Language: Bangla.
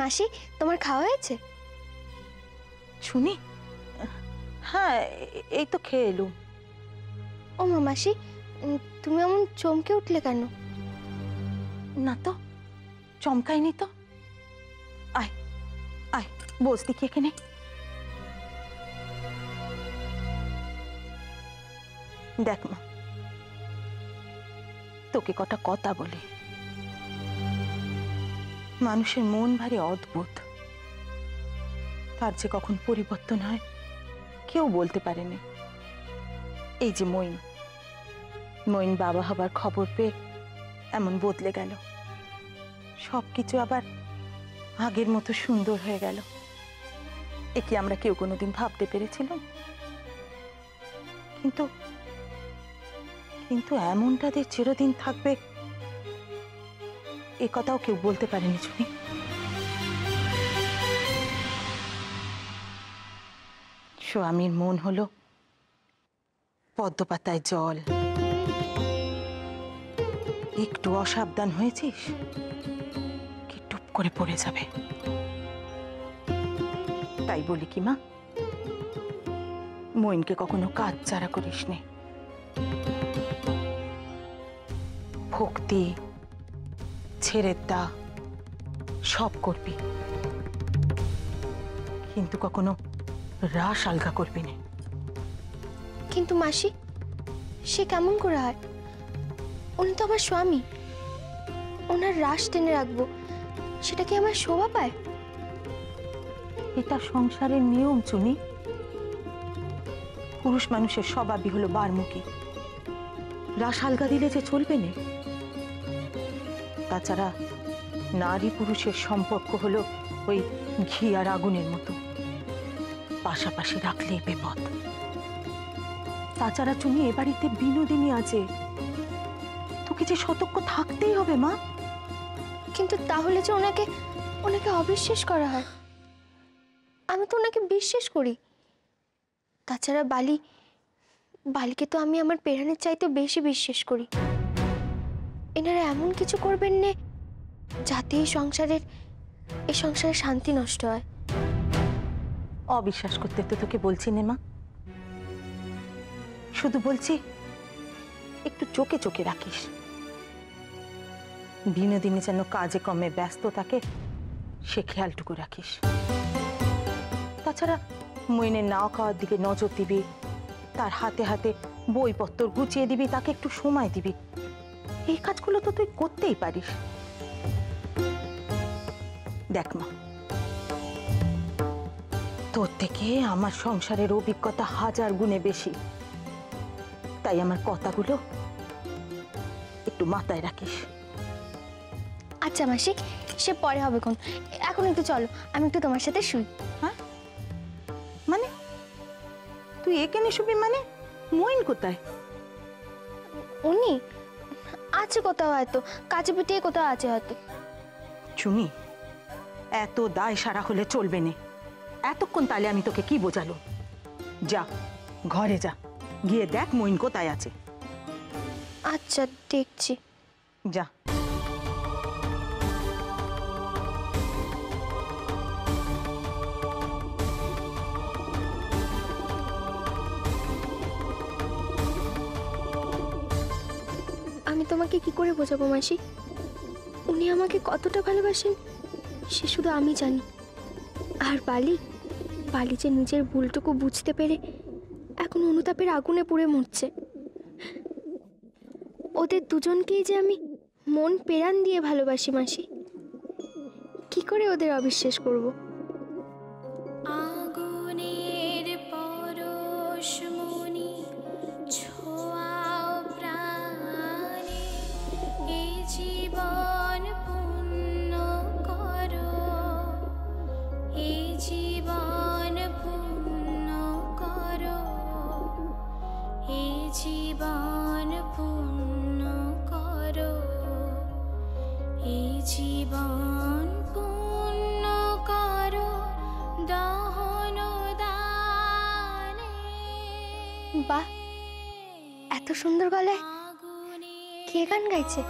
মাসি, তোমার খাওয়া হয়েছে? শুনি, হ্যাঁ এই তো খেয়ে এলুম। ও মা মাসি, তুমি এমন চমকে উঠলে কেন? না তো, চমকাইনি তো। আয় আয়, বস দেখি এখানে। দেখ মা, তোকে কটা কথা বলি। মানুষের মন ভারী অদ্ভুত, তার যে কখন পরিবর্তন হয় কেউ বলতে পারেনি। এই যে মইন বাবা হবার খবর পেয়ে এমন বদলে গেল, সবকিছু আবার আগের মতো সুন্দর হয়ে গেল। এ কি আমরা কেউ কোনোদিন ভাবতে পেরেছিলাম? কিন্তু কিন্তু এমনটা যে চিরদিন থাকবে এ কথাও কেউ বলতে পারেনি শুনি। স্বামীর মন হলো পদ্মপাতায় জল, একটু অসাবধান হয়েছিস কি টুপ করে পড়ে যাবে। তাই বলি কি মা, মইনকে কখনো কাজ ছাড়া করিস নে। ভক্তি ছেড়ে দা সব করবি, কিন্তু কখনো রাস আলগা করবি না। কিন্তু মাসি, সে কেমন করে হয়? উনি তো আমার স্বামী, ওনার রাশ টেনে রাখবো, সেটা কি আমার শোভা পায়? এটা সংসারের নিয়ম চুনি। পুরুষ মানুষের স্বভাবই হলো বারমুখী, রাস আলগা দিলে যে চলবে না। তাছাড়া নারী পুরুষের সম্পর্ক হলো ওই ঘি আর আগুনের মতো, পাশাপাশি রাখলেই বিপদ। তাছাড়া চুনি এ বাড়িতে বিনোদিনী আছে, তোকে যে সতর্ক থাকতেই হবে মা। কিন্তু তাহলে যে ওনাকে অবিশ্বাস করা হয়, আমি তো ওনাকে বিশ্বাস করি। তাছাড়া বালিকে তো আমি আমার পেরানের চাইতে বেশি বিশ্বাস করি। এনারা এমন কিছু করবেন না যাতে এই সংসারের শান্তি নষ্ট হয়। অবিশ্বাস করতে তো তোকে বলছি না মা, শুধু বলছি একটু চোখে চোখে রাখিস। বিনোদিনী যেন কাজে কমে ব্যস্ত থাকে সে খেয়ালটুকু রাখিস। তাছাড়া মইনের না খাওয়ার দিকে নজর দিবি, তার হাতে হাতে বইপত্র গুছিয়ে দিবি, তাকে একটু সময় দিবি। এই কাজগুলো তো তুই করতেই পারিস। দেখ মা, তোর থেকে আমার সংসারের অভিজ্ঞতা 1000 গুণে বেশি, তাই আমার কথাগুলো একটু মাথায় রাখিস। আচ্ছা মাসি, সে পরে হবে কোন, এখন একটু চলো, আমি একটু তোমার সাথে শুই। হ্যাঁ মানে তুই এখানে শুবি? মানে মইন কোথায়? উনি আছে কোথাও, হয়তো কাছে পিটিয়ে কোথাও আছে হয়তো। চুনি, এত দায় সারা হলে চলবে না। এতক্ষণ তাহলে আমি তোকে কি বোঝালো? যা ঘরে যা, গিয়ে দেখ মইন কোথায় আছে। আচ্ছা দেখছি। যা। আমি তোমাকে কি করে বোঝাবো মাসি, উনি আমাকে কতটা ভালোবাসেন সে শুধু আমি জানি। আর বালি যে নিজের ভুলটুকু বুঝতে পেরে এখন অনুতাপের আগুনে পুড়ে মরছে। ওদের দুজনকেই যে আমি মন প্রাণ দিয়ে ভালোবাসি মাসি, কি করে ওদের অবিশ্বাস করব? আগুনের পরশমণি ছোঁয়াও প্রাণে, এই জীবন পূর্ণ করো, এই জীবন পূর্ণ করো, এই জীবন পূর্ণ করো, এই জীবন পূর্ণ করো দহন দানে। বাহ, এত সুন্দর গলায় কে গান গাইছে?